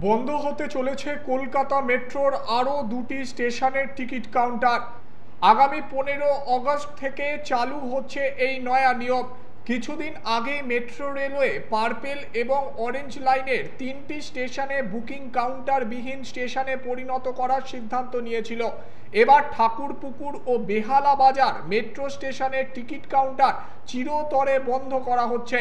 বন্ধ হতে চলেছে কলকাতা মেট্রোর আরও দুটি স্টেশনের টিকিট কাউন্টার। আগামী 15 আগস্ট থেকে চালু হচ্ছে এই নয়া নিয়ম। কিছুদিন আগে মেট্রো রেলওয়ে পার্পেল এবং অরেঞ্জ লাইনের 3টি স্টেশনে বুকিং কাউন্টারবিহীন স্টেশনে পরিণত করার সিদ্ধান্ত নিয়েছিল। এবার ঠাকুরপুকুর ও বেহালা বাজার মেট্রো স্টেশনের টিকিট কাউন্টার চিরতরে বন্ধ করা হচ্ছে।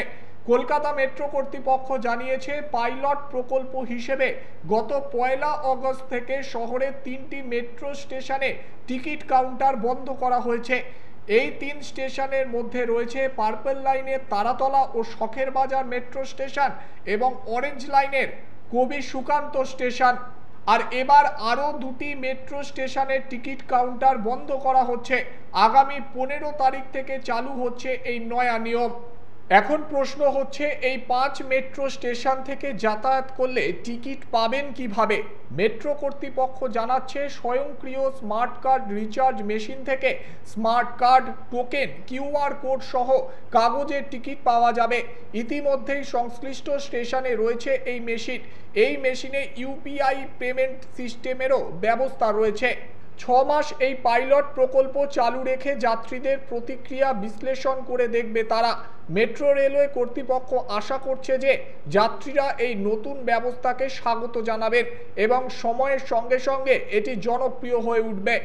কলকাতা মেট্রো কর্তৃপক্ষ জানিয়েছে, পাইলট প্রকল্প হিসেবে গত 1 আগস্ট থেকে শহরের 3টি মেট্রো স্টেশনে টিকিট কাউন্টার বন্ধ করা হয়েছে। এই 3 স্টেশনের মধ্যে রয়েছে পার্পল লাইনের তারাতলা ও শখের বাজার মেট্রো স্টেশন এবং অরেঞ্জ লাইনের কবি সুকান্ত স্টেশন। আর এবার আরও দুটি মেট্রো স্টেশনের টিকিট কাউন্টার বন্ধ করা হচ্ছে। আগামী 15 তারিখ থেকে চালু হচ্ছে এই নয়া নিয়ম। এখন প্রশ্ন হচ্ছে, এই 5 মেট্রো স্টেশন থেকে যাতায়াত করলে টিকিট পাবেন কিভাবে? মেট্রো কর্তৃপক্ষ জানাচ্ছে, স্বয়ংক্রিয় স্মার্ট কার্ড রিচার্জ মেশিন থেকে smart card, token, QR code সহ কাগজের টিকিট পাওয়া যাবে। ইতিমধ্যেই সংশ্লিষ্ট স্টেশনে রয়েছে এই মেশিন। এই মেশিনে ইউপিআই পেমেন্ট সিস্টেমেরও ব্যবস্থা রয়েছে। 6 মাস এই পাইলট প্রকল্প চালু রেখে যাত্রীদের প্রতিক্রিয়া বিশ্লেষণ করে দেখবে তারা। মেট্রো রেলওয়ে কর্তৃপক্ষ আশা করছে যে যাত্রীরা এই নতুন ব্যবস্থাকে স্বাগত জানাবেন এবং সময়ের সঙ্গে সঙ্গে এটি জনপ্রিয় হয়ে উঠবে।